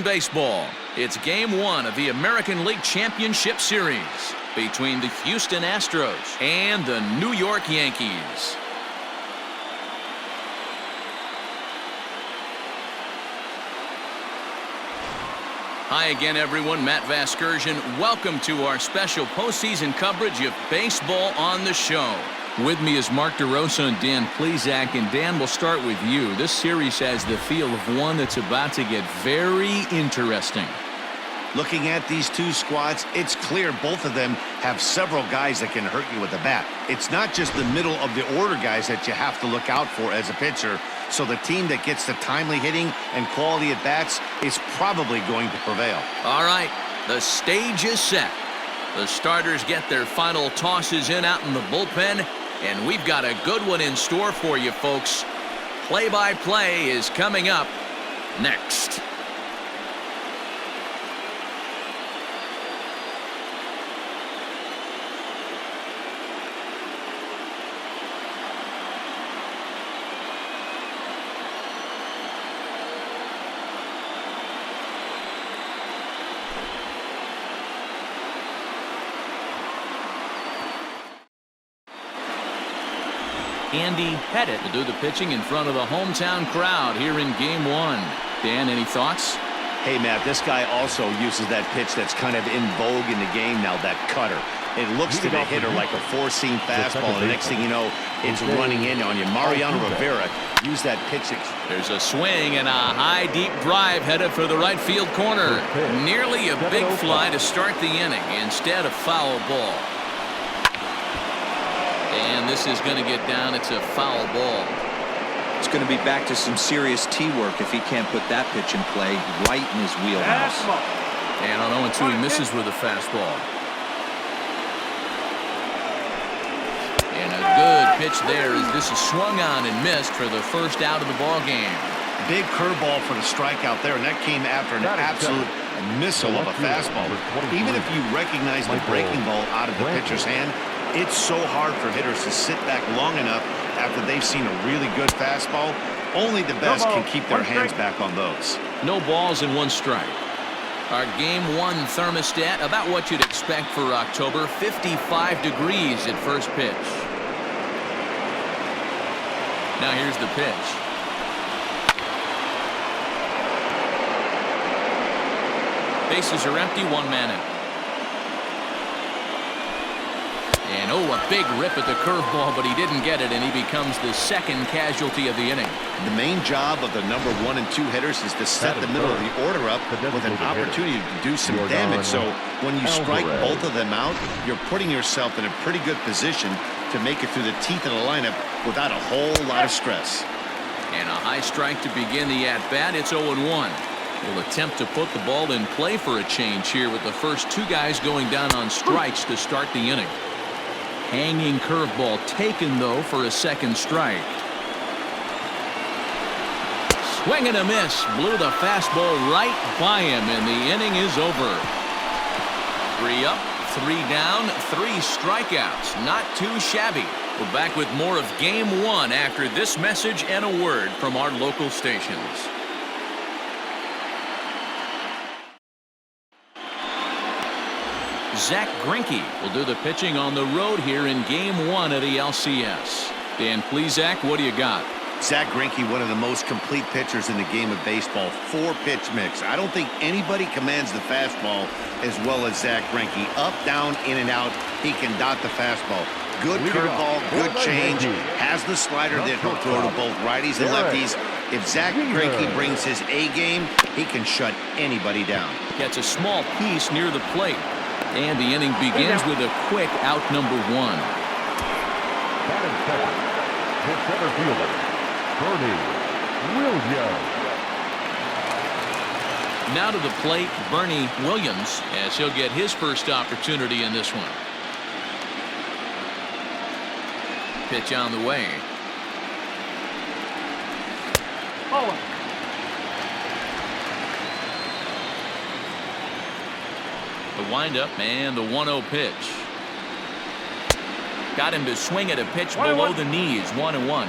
Baseball. It's Game 1 of the American League Championship Series between the Houston Astros and the New York Yankees. Hi again, everyone. Matt Vasgersian. Welcome to our special postseason coverage of Baseball on the Show. With me is Mark DeRosa and Dan Plesac. And Dan, we'll start with you. This series has the feel of one that's about to get very interesting. Looking at these two squads, it's clear both of them have several guys that can hurt you with the bat. It's not just the middle of the order guys that you have to look out for as a pitcher. So the team that gets the timely hitting and quality at bats is probably going to prevail. All right, the stage is set. The starters get their final tosses in out in the bullpen, and we've got a good one in store for you, folks. Play-by-play is coming up next. Andy Pettit will do the pitching in front of the hometown crowd here in Game 1. Dan, any thoughts? Hey, Matt, this guy also uses that pitch that's kind of in vogue in the game now, that cutter. It looks to the hitter like a four-seam fastball, and the next thing you know, it's running in on you. Mariano Rivera used that pitch. There's a swing and a high, deep drive headed for the right field corner. Nearly a big fly to start the inning instead of foul ball. And this is going to get down. It's a foul ball. It's going to be back to some serious tee work if he can't put that pitch in play right in his wheelhouse. And on 0-2, he misses with a fastball. And a good pitch there as this is swung on and missed for the first out of the ball game. Big curveball for the strikeout there, and that came after an absolute missile of a fastball. Even if you recognize the breaking ball out of the pitcher's hand, it's so hard for hitters to sit back long enough after they've seen a really good fastball. Only the best can keep their hands back on those. No balls and one strike. Our Game 1 thermostat, about what you'd expect for October, 55 degrees at first pitch. Now here's the pitch. Bases are empty, one man out. And oh, a big rip at the curveball, but he didn't get it, and he becomes the second casualty of the inning. The main job of the number 1 and 2 hitters is to set the middle of the order up with an opportunity to do some damage. So when you strike both of them out, you're putting yourself in a pretty good position to make it through the teeth of the lineup without a whole lot of stress. And a high strike to begin the at-bat. It's 0-1. Will attempt to put the ball in play for a change here with the first two guys going down on strikes to start the inning. Hanging curveball taken, though, for a second strike. Swing and a miss. Blew the fastball right by him, and the inning is over. 3 up, 3 down, 3 strikeouts. Not too shabby. We're back with more of Game 1 after this message and a word from our local stations. Zach Greinke will do the pitching on the road here in Game 1 of the LCS. Dan Plesac, what do you got? Zach Greinke, one of the most complete pitchers in the game of baseball. 4-pitch mix. I don't think anybody commands the fastball as well as Zach Greinke. Up, down, in, and out. He can dot the fastball. Good curveball, good change. Has the slider that he'll throw to both righties and lefties. If Zach Greinke brings his A game, he can shut anybody down. Gets a small piece near the plate. And the inning begins with a quick out number 1. Batting second, the center fielder, Bernie Williams. Now to the plate, Bernie Williams, as he'll get his first opportunity in this one. Pitch on the way. The windup and the 1-0 pitch. Got him to swing at a pitch below the knees. 1-1.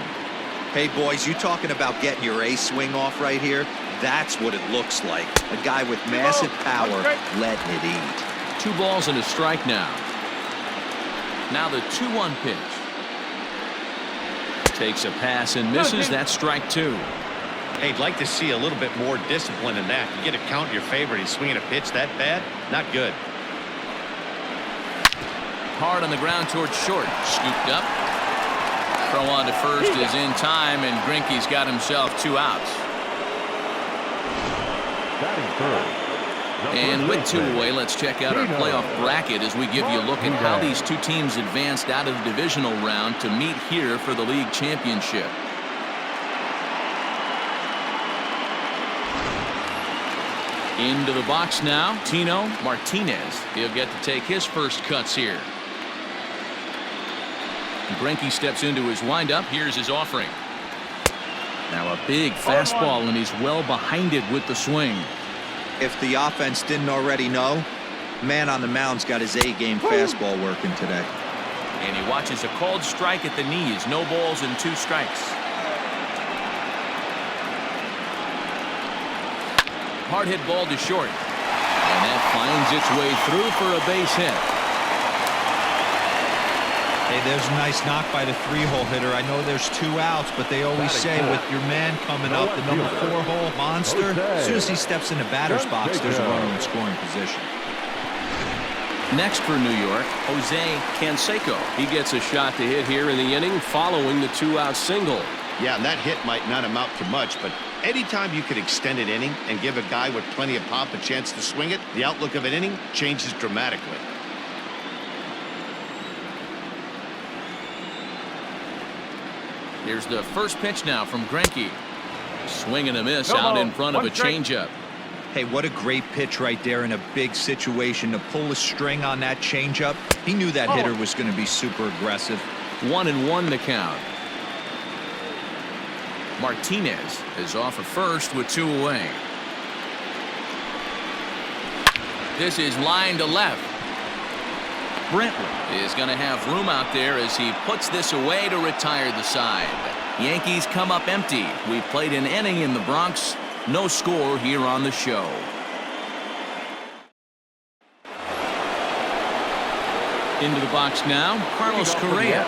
Hey, boys, you talking about getting your A swing off right here? That's what it looks like. A guy with massive power letting it eat. 2 balls and a strike now. Now the 2-1 pitch. Takes a pass and misses. That's strike 2. Hey, I'd like to see a little bit more discipline in that. You get a count in your favor and he's swinging a pitch that bad? Not good. Hard on the ground towards short. Scooped up. Throw on to first is in time, and Greinke's got himself 2 outs. Batting third. And with 2 away, let's check out our playoff bracket as we give you a look at how these 2 teams advanced out of the divisional round to meet here for the league championship. Into the box now, Tino Martinez. He'll get to take his first cuts here. Greinke steps into his windup. Here's his offering. Now a big fastball, and he's well behind it with the swing. If the offense didn't already know, man on the mound's got his A-game fastball working today. And he watches a called strike at the knees. No balls and 2 strikes. Hard hit ball to short. And that finds its way through for a base hit. Hey, there's a nice knock by the 3-hole hitter. I know there's 2 outs, but they always say with your man coming up, the number 4-hole monster, as soon as he steps in the batter's box, there's a runner in scoring position. Next for New York, Jose Canseco. He gets a shot to hit here in the inning following the 2-out single. Yeah, and that hit might not amount to much, but anytime you can extend an inning and give a guy with plenty of pop a chance to swing it, the outlook of an inning changes dramatically. Here's the first pitch now from Greinke. Swing and a miss out in front of a changeup. Hey, what a great pitch right there in a big situation to pull a string on that changeup. He knew that hitter was going to be super aggressive. 1-1 the count. Martinez is off of first with 2 away. This is line to left. Brantley is going to have room out there as he puts this away to retire the side. Yankees come up empty. We played an inning in the Bronx. No score here on the show. Into the box now, Carlos Correa.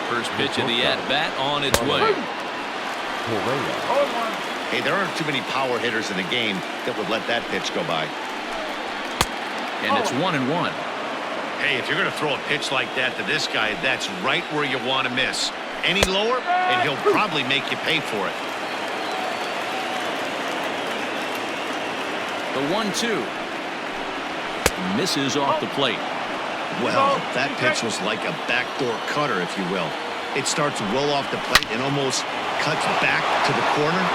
First pitch of the at-bat on its way. Hey, there aren't too many power hitters in the game that would let that pitch go by. And it's 1-1. Hey, if you're going to throw a pitch like that to this guy, that's right where you want to miss. Any lower, and he'll probably make you pay for it. The 1-2. Misses off the plate. Well, that pitch was like a backdoor cutter, if you will. It starts well off the plate and almost cuts back to the corner.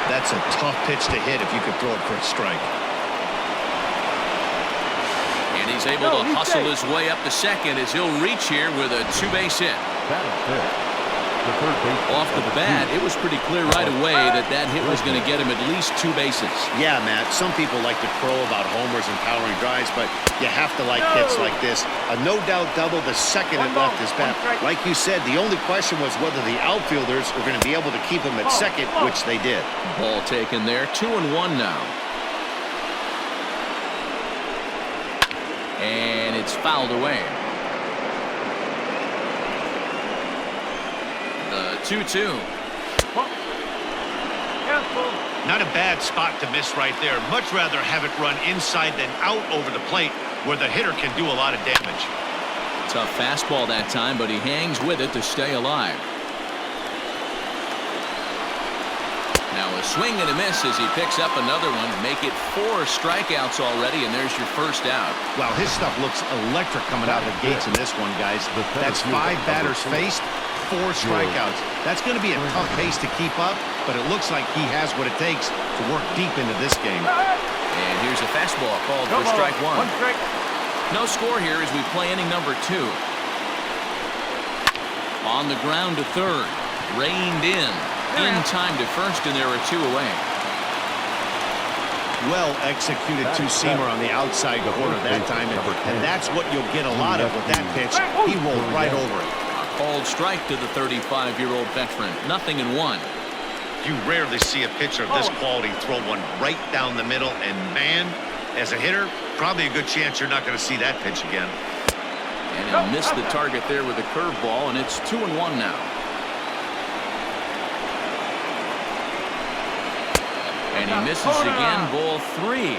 That's a tough pitch to hit if you could throw it for a strike. And he's able to hustle his way up to second as he'll reach here with a 2-base hit. Off the bat, it was pretty clear right away that that hit was going to get him at least 2 bases. Yeah, Matt, some people like to crow about homers and powering drives, but you have to like hits like this. A no-doubt double the second it left his bat. Like you said, the only question was whether the outfielders were going to be able to keep him at second, which they did. Ball taken there, 2-1 now. And it's fouled away. The 2-2. Not a bad spot to miss right there. Much rather have it run inside than out over the plate where the hitter can do a lot of damage. Tough fastball that time, but he hangs with it to stay alive. Now a swing and a miss as he picks up another one. Make it 4 strikeouts already, and there's your first out. Well, his stuff looks electric coming out of the gates in this one, guys. That's 5 batters faced, 4 strikeouts. That's going to be a tough pace to keep up, but it looks like he has what it takes to work deep into this game. And here's a fastball called for strike 1. No score here as we play inning number 2. On the ground to third. Reined in time to first, and there are 2 away. Well executed two-seamer on the outside corner that time, and that's what you'll get a lot of with that pitch. He rolled right over it. A called strike to the 35-year-old veteran. 0-1. You rarely see a pitcher of this quality throw one right down the middle, and man, as a hitter, probably a good chance you're not going to see that pitch again. And he'll miss the target there with a curveball, and it's 2-1 now. And he misses again, ball 3.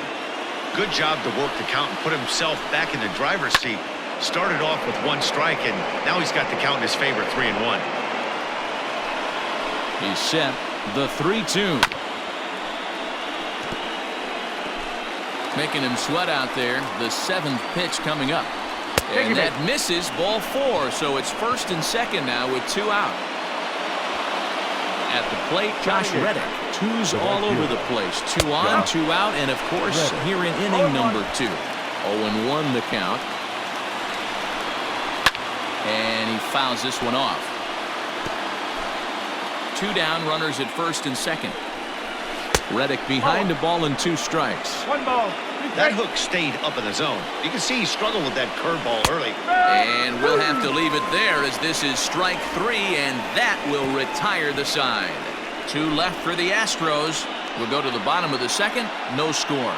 Good job to work the count and put himself back in the driver's seat. Started off with 1 strike, and now he's got the count in his favor, 3-1. He's set. The 3-2. Making him sweat out there. The 7th pitch coming up. And that misses, ball 4. So it's 1st and 2nd now with 2 out. At the plate, Josh Reddick. 2s all over the place. 2 on, 2 out, and of course, here in inning number 2. 0-1 the count. And he fouls this one off. 2 down, runners at 1st and 2nd. Reddick behind the ball and 2 strikes. 1 ball. That hook stayed up in the zone. You can see he struggled with that curveball early. And we'll have to leave it there as this is strike 3, and that will retire the side. 2 left for the Astros. We'll go to the bottom of the 2nd. No score.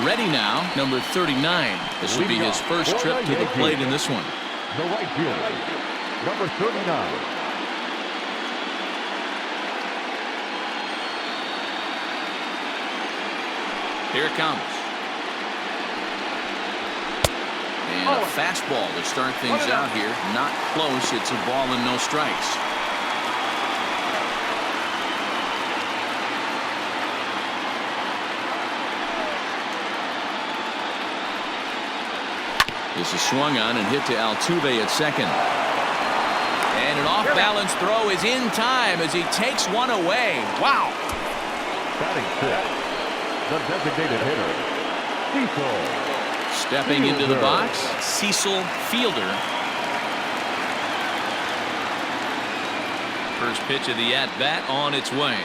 Ready now, number 39. This will be his first trip to the plate in this one. The right fielder, number 39. Here it comes. And a fastball to start things out here. Not close. It's a ball and no strikes. This is swung on and hit to Altuve at 2nd. And an off-balance throw is in time as he takes one away. Wow. Batting 6th, the designated hitter, Cecil. Stepping into the box, Cecil Fielder. First pitch of the at-bat on its way.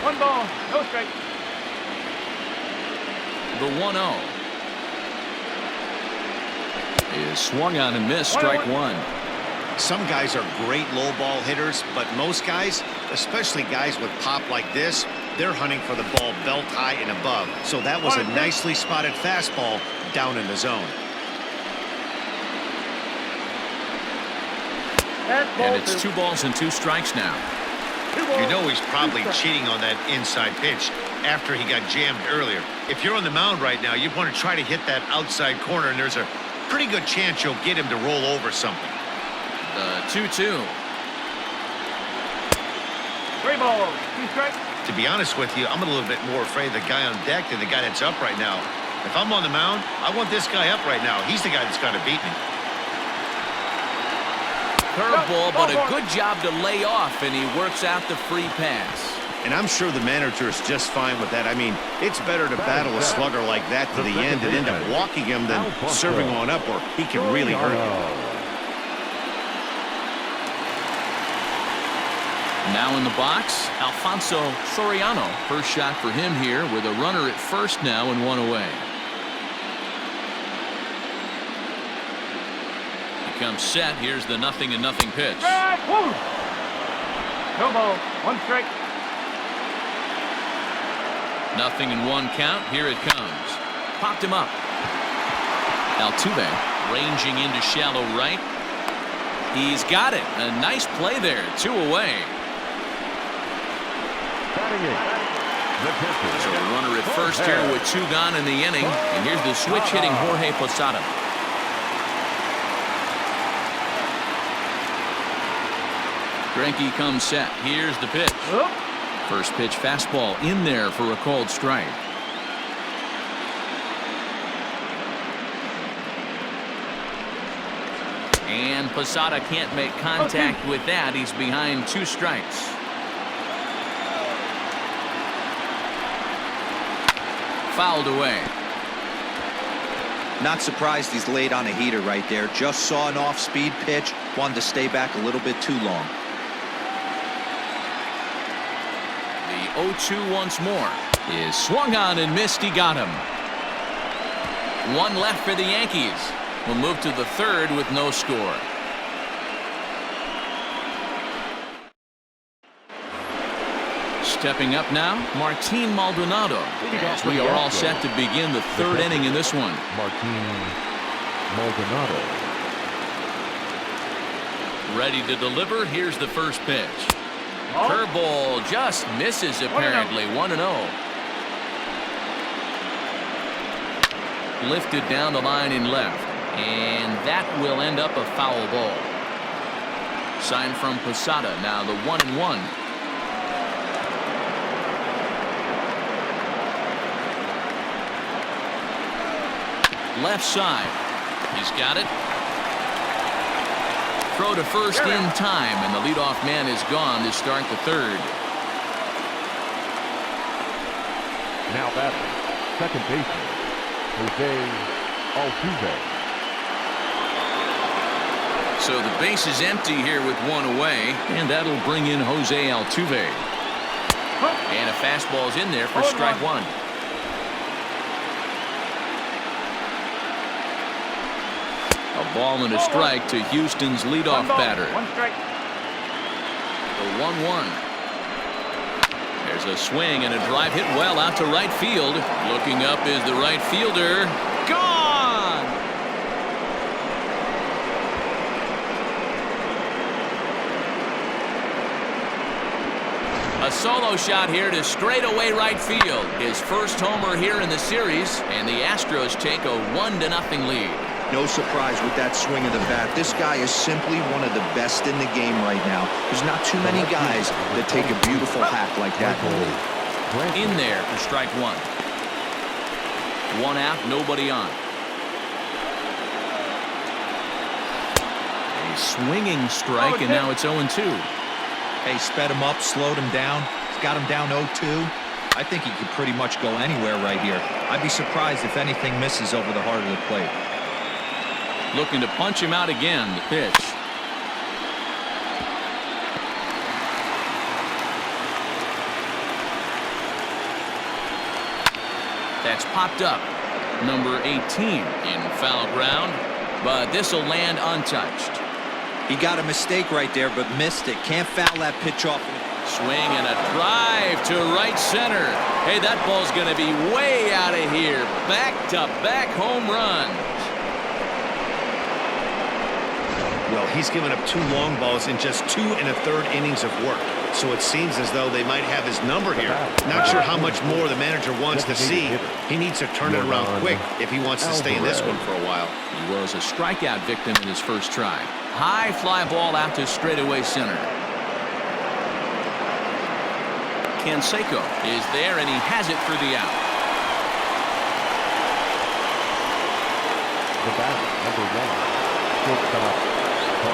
1 ball, no strike. The 1-0 is swung on and missed. Strike 1. Some guys are great low ball hitters, but most guys, especially guys with pop like this, they're hunting for the ball belt high and above. So that was a nicely spotted fastball down in the zone. And it's 2 balls and 2 strikes now. You know he's probably cheating on that inside pitch after he got jammed earlier. If you're on the mound right now, you want to try to hit that outside corner, and there's a pretty good chance you'll get him to roll over something. The 2-2. 3 balls, 2 strikes. To be honest with you, I'm a little bit more afraid of the guy on deck than the guy that's up right now. If I'm on the mound, I want this guy up right now. He's the guy that's got to beat me. Curveball, but a good job to lay off, and he works out the free pass. And I'm sure the manager is just fine with that. I mean, it's better to battle a slugger like that to the end and end up walking him than serving on up, or he can really hurt you. Now in the box, Alfonso Soriano. First shot for him here with a runner at 1st now and 1 away. He comes set. Here's the 0-0 pitch. No ball, 1 strike. 0-1 count. Here it comes. Popped him up. Altuve ranging into shallow right. He's got it. A nice play there. 2 away. So a runner at 1st here with 2 gone in the inning. And here's the switch hitting Jorge Posada. Greinke comes set. Here's the pitch. First pitch fastball in there for a called strike. And Posada can't make contact with that. He's behind 2 strikes. Fouled away. Not surprised he's laid on a heater right there. Just saw an off-speed pitch. Wanted to stay back a little bit too long. The 0-2 once more. is swung on and missed. He got him. One left for the Yankees. We'll move to the third with no score. Stepping up now, Martin Maldonado, as we are all set to begin the third inning in this one. Martin Maldonado. Ready to deliver. Here's the first pitch. Curveball just misses apparently. 1-0. Lifted down the line in left, and that will end up a foul ball. Sign from Posada. Now the 1-1. Left side. He's got it. Throw to first in time, and the leadoff man is gone to start the third. Now batting, second baseman, Jose Altuve. So the base is empty here with one away, and that'll bring in Jose Altuve. And a fastball's in there for strike one. A ball and a strike to Houston's leadoff batter. One strike. The 1-1. There's a swing and a drive hit well out to right field. Looking up is the right fielder. Gone! A solo shot here to straightaway right field. His first homer here in the series, and the Astros take a 1-0 lead. No surprise with that swing of the bat. This guy is simply one of the best in the game right now. There's not too many guys that take a beautiful hack like that. In there for strike one. One out, nobody on. A swinging strike, and now it's 0-2. Hey, sped him up, slowed him down. He's got him down 0-2. I think he could pretty much go anywhere right here. I'd be surprised if anything misses over the heart of the plate. Looking to punch him out again. The pitch. That's popped up. Number 18 in foul ground, but this will land untouched. He got a mistake right there, but missed it. Can't foul that pitch off. Swing and a drive to right center. Hey, that ball's going to be way out of here. Back-to-back home runs. Well, he's given up 2 long balls in just 2 1/3 innings of work. So it seems as though they might have his number here. Not sure how much more the manager wants to see. He needs to turn it around quick if he wants to stay in this one for a while. He was a strikeout victim in his first try. High fly ball out to straightaway center. Canseco is there, and he has it for the out. The batter, number 1, shortstop.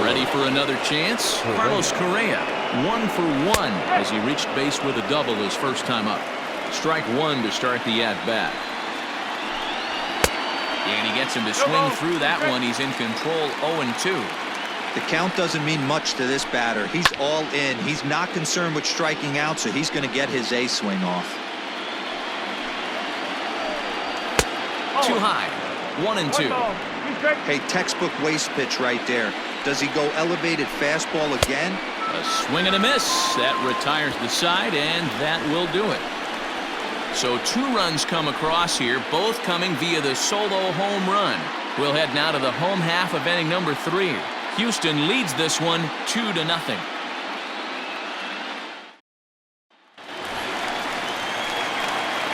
Ready for another chance? Carlos Correa, 1 for 1 as he reached base with a double his first time up. Strike one to start the at-bat. And he gets him to swing through that one. He's in control, 0-2. The count doesn't mean much to this batter. He's all in. He's not concerned with striking out, so he's going to get his A swing off. Too high, 1-2. Hey, textbook waste pitch right there. Does he go elevated fastball again? A swing and a miss. That retires the side, and that will do it. So 2 runs come across here, both coming via the solo home run. We'll head now to the home half of inning number 3. Houston leads this one 2-0.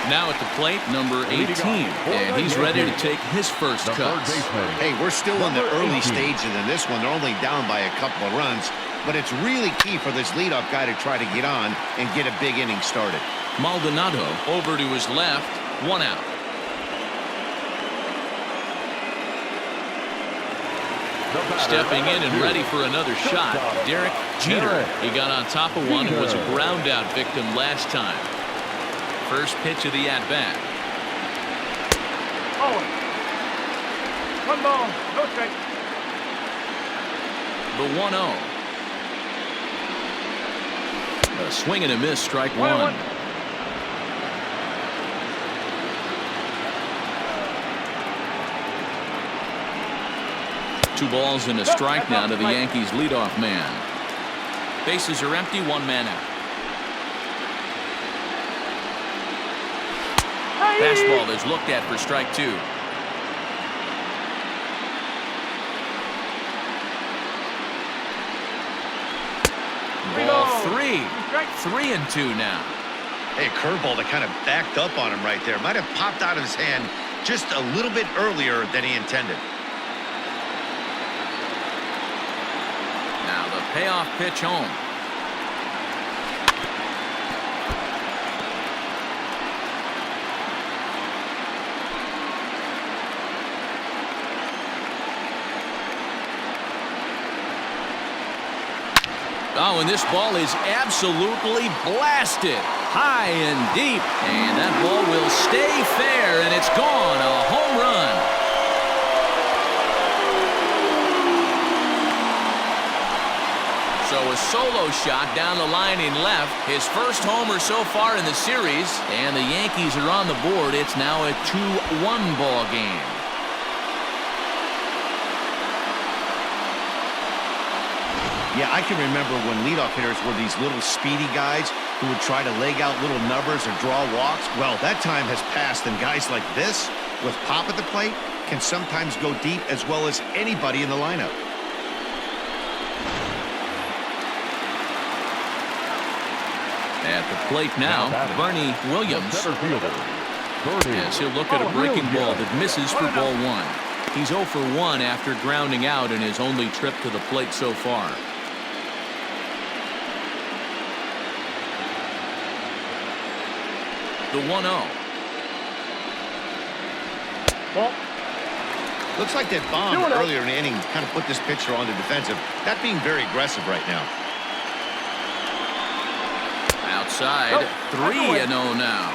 Now at the plate, number 18, and he's ready to take his first cuts. Hey, we're still in the early stages in this one. They're only down by a couple of runs, but it's really key for this leadoff guy to try to get on and get a big inning started. Maldonado over to his left, 1 out. Stepping in and ready for another shot, Derek Jeter. He got on top of one and was a ground out victim last time. First pitch of the at-bat. Oh. 1 ball, no strike. The 1-0. A swing and a miss, strike one. 2 balls and a strike now to the Yankees leadoff man. Bases are empty, 1 man out. Fastball is looked at for strike 2. Ball 3. 3-2 now. Hey, curveball that kind of backed up on him right there. Might have popped out of his hand just a little bit earlier than he intended. Now the payoff pitch home. Oh, and this ball is absolutely blasted. High and deep. And that ball will stay fair, and it's gone. A home run. So a solo shot down the line in left. His first homer so far in the series. And the Yankees are on the board. It's now a 2-1 ball game. Yeah, I can remember when leadoff hitters were these little speedy guys who would try to leg out little numbers or draw walks. Well, that time has passed, and guys like this, with pop at the plate, can sometimes go deep as well as anybody in the lineup. At the plate now, Bernie Williams. As he'll look at a breaking ball that misses for ball 1. He's 0 for 1 after grounding out in his only trip to the plate so far. The 1-0. Ball. Looks like that bomb earlier in the inning kind of put this pitcher on the defensive. Not being very aggressive right now. Outside, 3-0 now.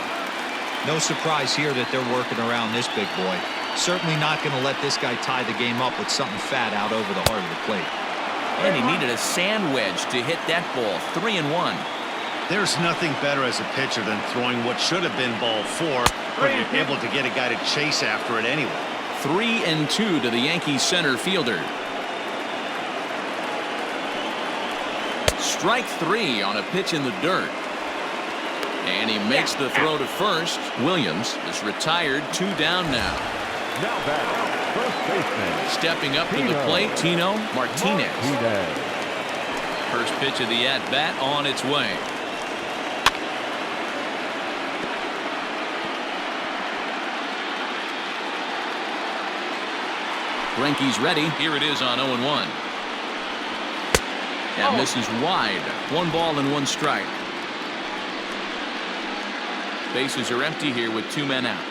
No surprise here that they're working around this big boy. Certainly not going to let this guy tie the game up with something fat out over the heart of the plate. And he needed a sand wedge to hit that ball. 3-1. There's nothing better as a pitcher than throwing what should have been ball 4, but you're able to get a guy to chase after it anyway. 3-2 to the Yankees center fielder. Strike 3 on a pitch in the dirt. And he makes the throw to first. Williams is retired. 2 down now. Now back, first baseman. Stepping up to the plate, Tino Martinez. First pitch of the at-bat on its way. Greinke's ready. Here it is on 0-1. That misses wide. 1 ball and 1 strike. Bases are empty here with 2 men out.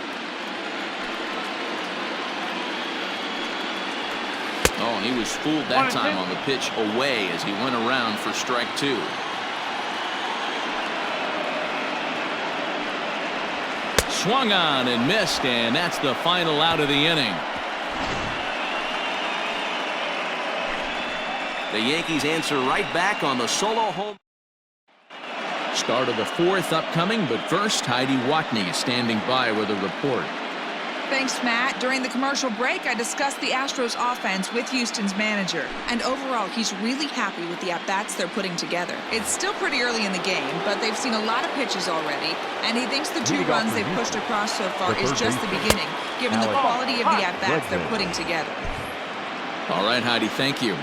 Oh, and he was fooled that time on the pitch away as he went around for strike 2. Swung on and missed, and that's the final out of the inning. The Yankees answer right back on the solo home. Start of the 4th upcoming, but first, Heidi Watney is standing by with a report. Thanks, Matt. During the commercial break, I discussed the Astros offense with Houston's manager. And overall, he's really happy with the at-bats they're putting together. It's still pretty early in the game, but they've seen a lot of pitches already. And he thinks the 2 runs they've pushed across so far is just the beginning, given the quality of the at-bats they're putting together. All right, Heidi, thank you.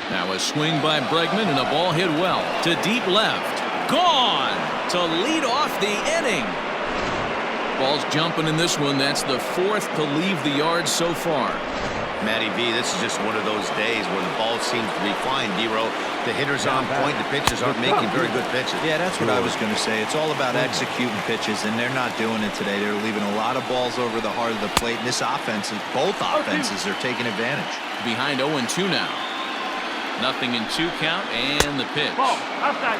Now a swing by Bregman and a ball hit well to deep left. Gone to lead off the inning. Ball's jumping in this one. That's the 4th to leave the yard so far. Matty V, this is just one of those days where the ball seems to be flying, D-Row. The hitter's on point. The pitchers aren't making very good pitches. Yeah, that's what I was going to say. It's all about executing pitches, and they're not doing it today. They're leaving a lot of balls over the heart of the plate, and this offense, both offenses are taking advantage. Behind 0-2 now. Nothing in 2 count, and the pitch. Ball, outside.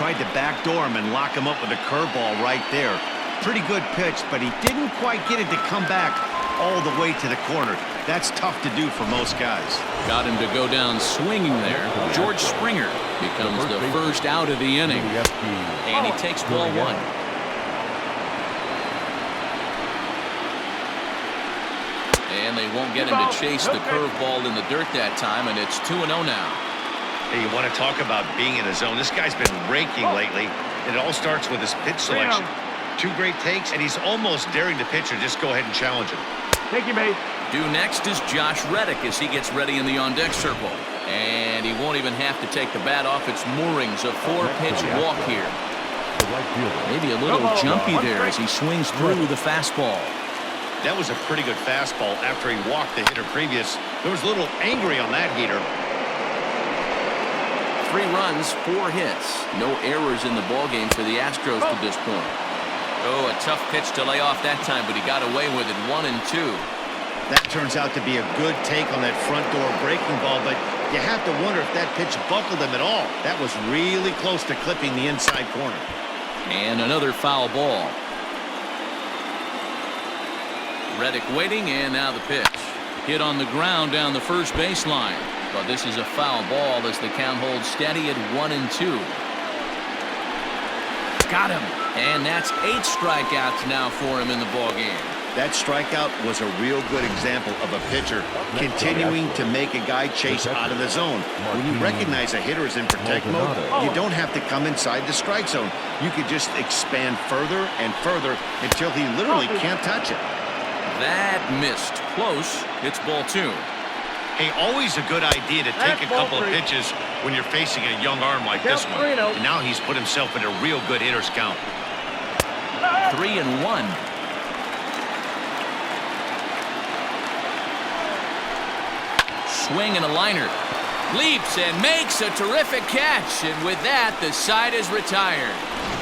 Tried to backdoor him and lock him up with a curveball right there. Pretty good pitch, but he didn't quite get it to come back all the way to the corner. That's tough to do for most guys. Got him to go down swinging there. George Springer becomes the first out of the inning. And he takes ball 1. And they won't get him to chase the curveball in the dirt that time, and it's 2-0 now. Hey, you want to talk about being in a zone? This guy's been raking lately. It all starts with his pitch selection. 2 great takes, and he's almost daring the pitcher. Just go ahead and challenge him. Take him, mate. Due next is Josh Reddick as he gets ready in the on-deck circle. And he won't even have to take the bat off its moorings. A 4-pitch walk here. Maybe a little jumpy there as he swings through the fastball. That was a pretty good fastball after he walked the hitter previous. There was a little angry on that heater. 3 runs, 4 hits. No errors in the ballgame for the Astros to this point. Oh, a tough pitch to lay off that time, but he got away with it. 1-2. That turns out to be a good take on that front door breaking ball, but you have to wonder if that pitch buckled him at all. That was really close to clipping the inside corner. And another foul ball. Reddick waiting, and now the pitch. Hit on the ground down the first baseline. But this is a foul ball as the count holds steady at 1-2. Got him. And that's 8 strikeouts now for him in the ballgame. That strikeout was a real good example of a pitcher continuing to make a guy chase out of the zone. When you recognize a hitter is in protect mode, you don't have to come inside the strike zone. You could just expand further and further until he literally can't touch it. That missed. Close. It's ball 2. Hey, always a good idea to take a couple of pitches when you're facing a young arm like this one. And now he's put himself in a real good hitter's count. 3-1. Swing and a liner. Leaps and makes a terrific catch. And with that, the side is retired.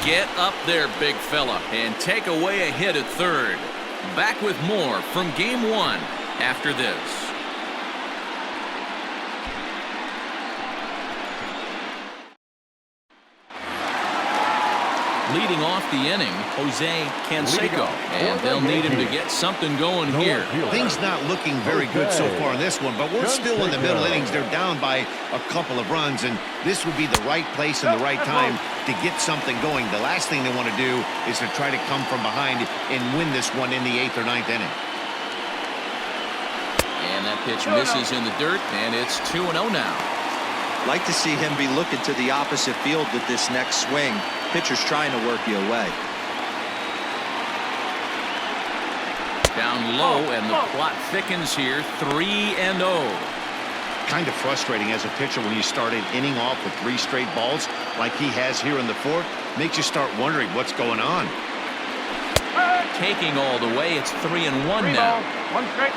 Get up there, big fella, and take away a hit at third. Back with more from Game 1 after this. Leading off the inning, Jose Canseco, and they'll need him to get something going here. Things not looking very good so far in this one, but we're still in the middle innings. They're down by a couple of runs, and this would be the right place and the right time to get something going. The last thing they want to do is to try to come from behind and win this one in the 8th or 9th inning. And that pitch misses in the dirt, and it's 2-0 now. Like to see him be looking to the opposite field with this next swing. Pitcher's trying to work you away. Down low, and the plot thickens here. 3-0. Kind of frustrating as a pitcher when you start an inning off with 3 straight balls like he has here in the 4th. Makes you start wondering what's going on. Taking all the way, it's 3-1 now. 1 strike.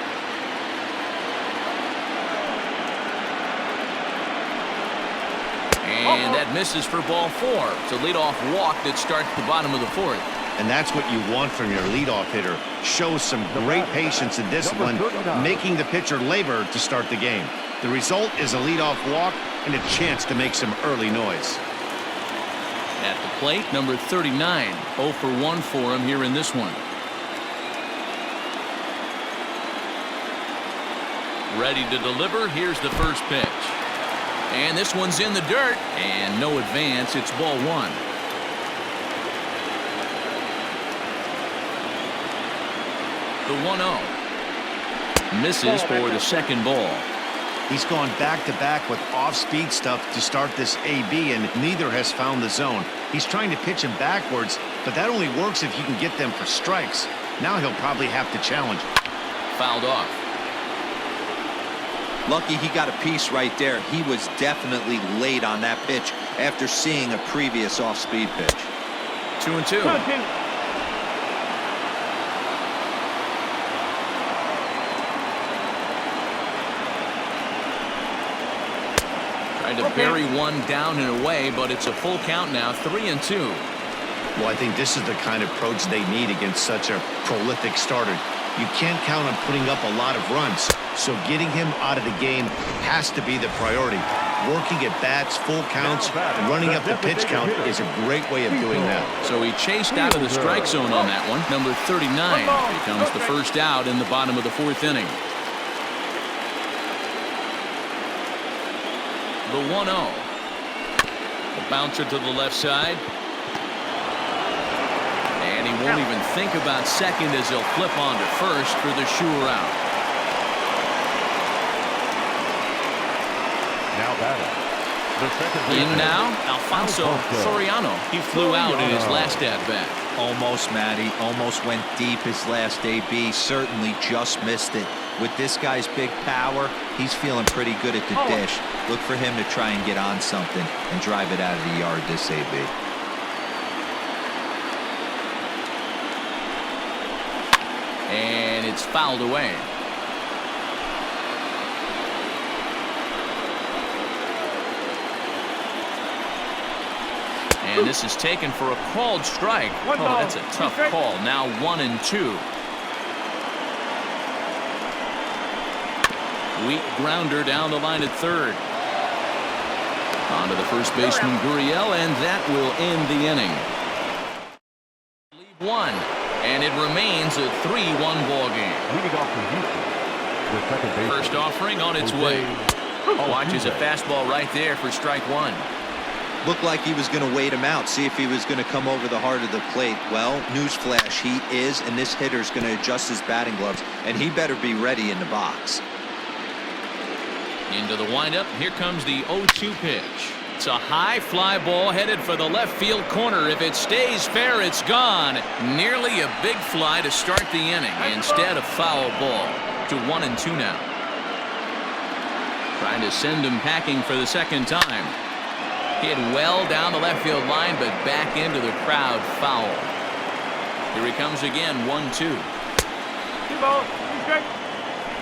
And that misses for ball 4. It's a leadoff walk that starts the bottom of the 4th. And that's what you want from your leadoff hitter. Shows some great patience and discipline, making the pitcher labor to start the game. The result is a leadoff walk and a chance to make some early noise. At the plate, number 39. 0 for 1 for him here in this one. Ready to deliver. Here's the first pitch. And this one's in the dirt, and no advance. It's ball 1. The 1-0. Misses for the second ball. He's gone back-to-back with off-speed stuff to start this AB, and neither has found the zone. He's trying to pitch him backwards, but that only works if you can get them for strikes. Now he'll probably have to challenge. Fouled off. Lucky he got a piece right there. He was definitely late on that pitch after seeing a previous off-speed pitch. 2-2. Tried to bury one down and away, but it's a full count now. 3-2. Well, I think this is the kind of approach they need against such a prolific starter. You can't count on putting up a lot of runs, so getting him out of the game has to be the priority. Working at bats, full counts, running up the pitch count is a great way of doing that. So he chased out of the strike zone on that one. Number 39 becomes the first out in the bottom of the 4th inning. The 1-0. The bouncer to the left side. And he won't even think about second as he'll flip on to first for the sure out. In now, Alfonso Soriano. He flew out in his last at-bat. Almost, Matty. Almost went deep his last AB. Certainly just missed it. With this guy's big power, he's feeling pretty good at the dish. Look for him to try and get on something and drive it out of the yard this AB. And it's fouled away. And this is taken for a called strike. Oh, that's a tough call. Now 1-2. Weak grounder down the line at third. On to the first baseman, Gurriel, and that will end the inning. Lead one, and it remains a 3-1 ball game. First offering on its way. Watches a fastball right there for strike one. Looked like he was going to wait him out, see if he was going to come over the heart of the plate. Well, newsflash, he is, and this hitter's going to adjust his batting gloves, and he better be ready in the box. Into the windup, here comes the 0-2 pitch. It's a high fly ball headed for the left field corner. If it stays fair, it's gone. Nearly a big fly to start the inning. Instead, a foul ball. To 1-2 now. Trying to send him packing for the second time. Hit well down the left field line, but back into the crowd, foul. Here he comes again, 1-2.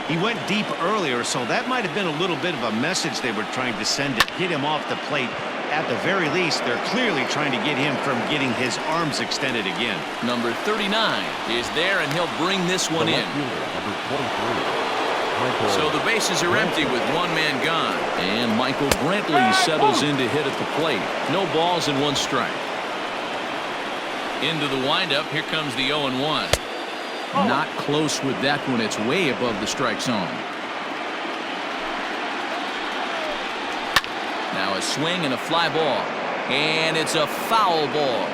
He went deep earlier, so that might have been a little bit of a message they were trying to send to get him off the plate. At the very least, they're clearly trying to get him from getting his arms extended again. Number 39 is there, and he'll bring this one in. So the bases are empty with one man gone. And Michael Brantley settles in to hit at the plate. No balls and one strike. Into the windup, here comes the 0-1. Not close with that one. It's way above the strike zone. Now a swing and a fly ball. And it's a foul ball.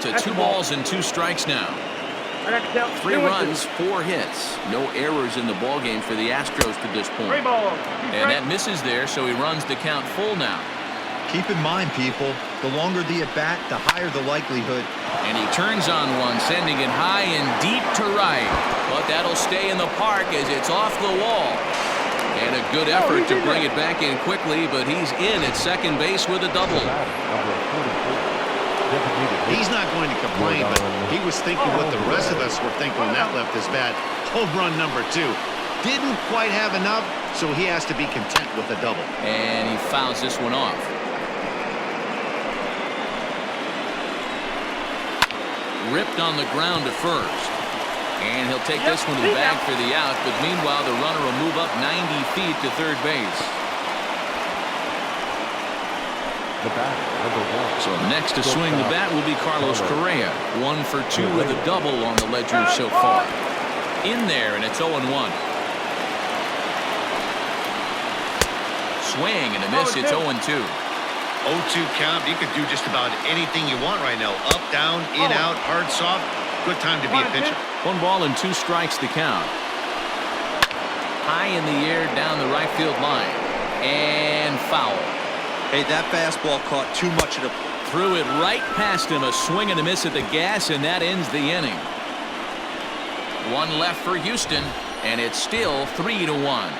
To 2 balls and 2 strikes now. 3 runs, 4 hits. No errors in the ball game for the Astros to this point. And that misses there, so he runs the count full now. Keep in mind, people, the longer the at-bat, the higher the likelihood. And he turns on one, sending it high and deep to right. But that'll stay in the park as it's off the wall. And a good effort to bring it back in quickly, but he's in at second base with a double. He's not going to complain, but he was thinking what the rest of us were thinking when that left his bat. Home run number 2. Didn't quite have enough, so he has to be content with a double. And he fouls this one off. Ripped on the ground to first. And he'll take this one to the bag for the out, but meanwhile the runner will move up 90 feet to third base. So next to swing the bat will be Carlos Correa. 1 for 2 with a double on the ledger so far. In there, and it's 0-1. Swing and a miss. It's 0-2. 0-2 count. You could do just about anything you want right now. Up, down, in, out, hard, soft. Good time to be a pitcher. 1 ball and 2 strikes to count. High in the air down the right field line. And foul. Hey, that fastball caught too much of the... Threw it right past him. A swing and a miss at the gas, and that ends the inning. 1 left for Houston, and it's still 3-1.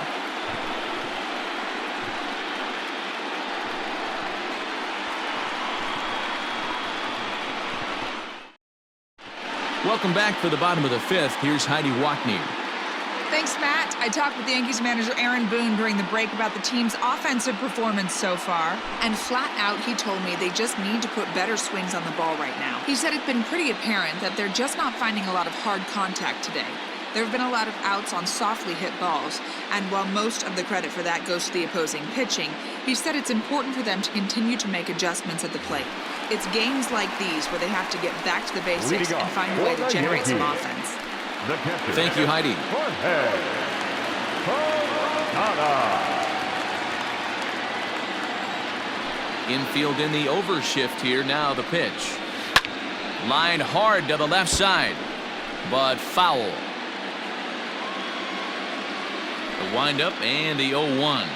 Welcome back for the bottom of the 5th. Here's Heidi Watney. Thanks, Matt. I talked with the Yankees manager Aaron Boone during the break about the team's offensive performance so far. And flat out, he told me they just need to put better swings on the ball right now. He said it's been pretty apparent that they're just not finding a lot of hard contact today. There have been a lot of outs on softly hit balls, and while most of the credit for that goes to the opposing pitching, he said it's important for them to continue to make adjustments at the plate. It's games like these where they have to get back to the basics and find a way to generate some offense. Thank you, Heidi. Infield in the overshift here. Now the pitch. Line hard to the left side, but foul. The windup and the 0-1.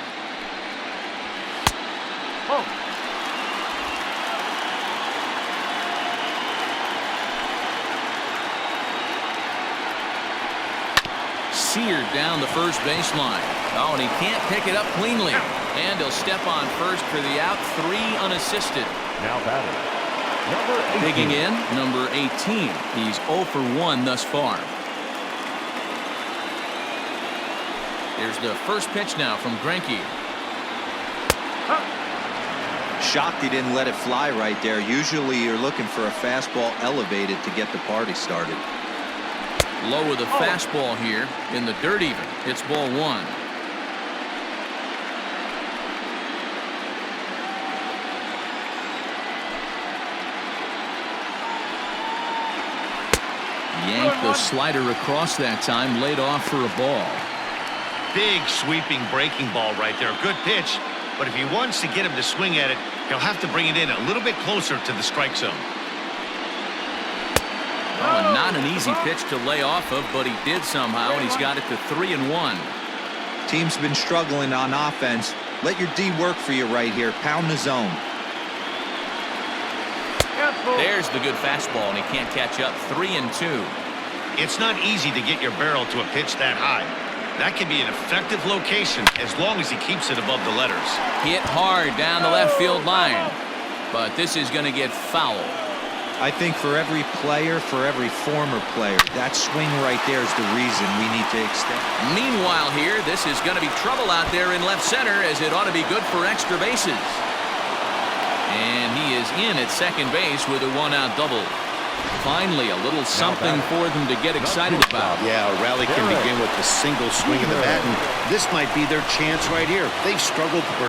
Oh. Seared down the first baseline. Oh, and he can't pick it up cleanly. And he'll step on first for the out. 3 unassisted. Now batting, number 18. Digging in, number 18. He's 0 for 1 thus far. Here's the first pitch now from Greinke. Shocked he didn't let it fly right there. Usually you're looking for a fastball elevated to get the party started. Low with a fastball here in the dirt even. It's ball 1. Yanked the slider across that time, laid off for a ball. Big sweeping breaking ball right there. Good pitch. But if he wants to get him to swing at it, he'll have to bring it in a little bit closer to the strike zone. Oh, not an easy pitch to lay off of, but he did somehow, and he's got it to 3-1. Team's been struggling on offense. Let your D work for you right here. Pound the zone. There's the good fastball, and he can't catch up. 3-2. It's not easy to get your barrel to a pitch that high. That can be an effective location as long as he keeps it above the letters. Hit hard down the left field line, but this is going to get foul. I think for every player, for every former player, that swing right there is the reason we need to extend. Meanwhile here, this is going to be trouble out there in left center, as it ought to be good for extra bases. And he is in at second base with a 1-out double. Finally, a little something for them to get excited about. Yeah, a rally can begin with a single swing of the bat, and this might be their chance right here. They've struggled for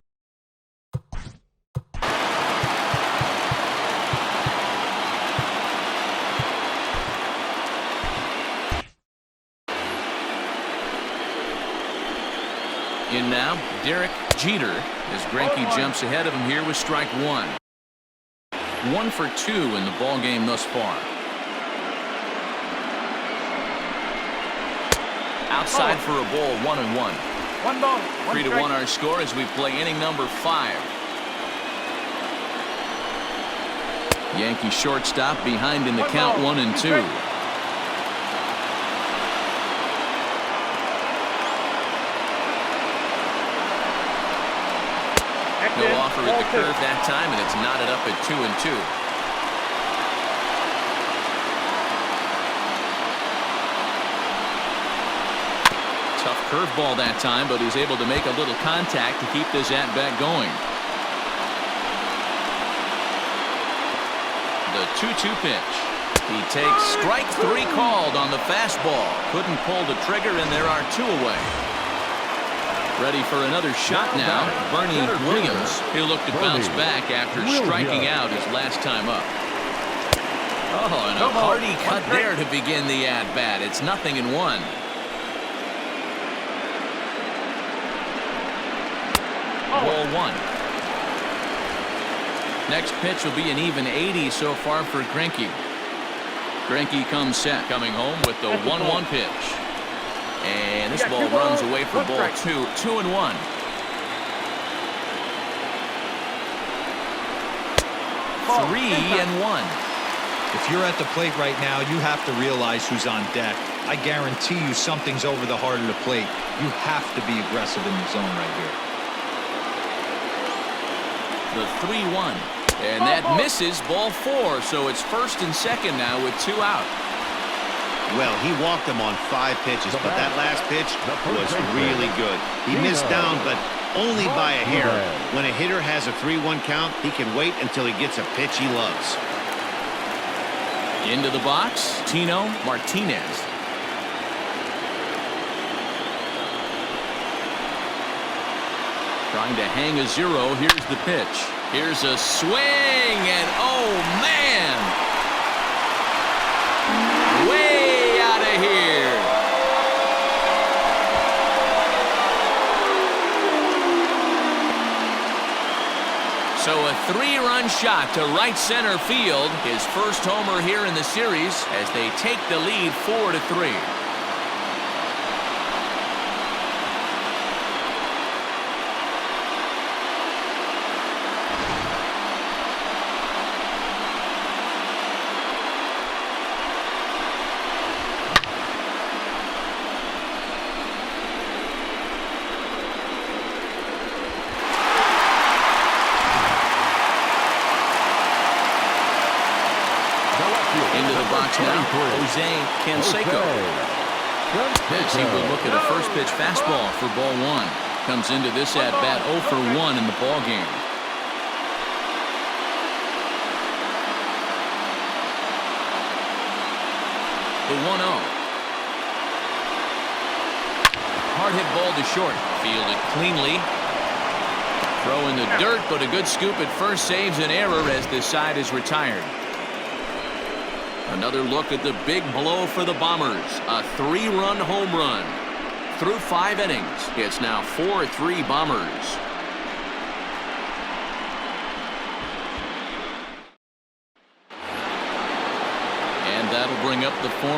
In now, Derek Jeter, as Greinke jumps ahead of him here with strike 1. 1 for 2 in the ball game thus far. Outside for a ball, 1-1. 1 ball. 3-1 our score as we play inning number 5. Yankee shortstop behind in the count, 1-2. No offer at the curve that time, and it's knotted up at 2-2. Tough curveball that time, but he's able to make a little contact to keep this at-bat going. The 2-2 pitch. He takes strike 3 called on the fastball. Couldn't pull the trigger, and there are 2 away. Ready for another shot now. Bernie Williams. He'll look to bounce back after striking out his last time up. Oh, and a hearty cut there to begin the at-bat. It's 0-1. Ball 1. Next pitch will be an even 80 so far for Greinke. Greinke comes set, coming home with the 1-1 pitch. And this ball runs away for ball 2. 2-1. Ball. 3-1. If you're at the plate right now, you have to realize who's on deck. I guarantee you something's over the heart of the plate. You have to be aggressive in the zone right here. The 3-1. And that misses ball 4. So it's first and second now with 2 out. Well, he walked him on 5 pitches, but that last pitch was really good. He missed down, but only by a hair. When a hitter has a 3-1 count, he can wait until he gets a pitch he loves. Into the box, Tino Martinez. Trying to hang a 0. Here's the pitch. Here's a swing, and oh, man! Way out of here. So a 3-run shot to right center field. His first homer here in the series as they take the lead 4-3. Into the box now, Jose Canseco. As he will look at a first pitch fastball for ball one. Comes into this at bat 0 for 1 in the ball game. The 1-0. Hard hit ball to short. Fielded cleanly. Throw in the dirt, but a good scoop at first saves an error as this side is retired. Another look at the big blow for the Bombers. A 3-run home run. Through 5 innings, it's now 4-3 Bombers. And that'll bring up the form.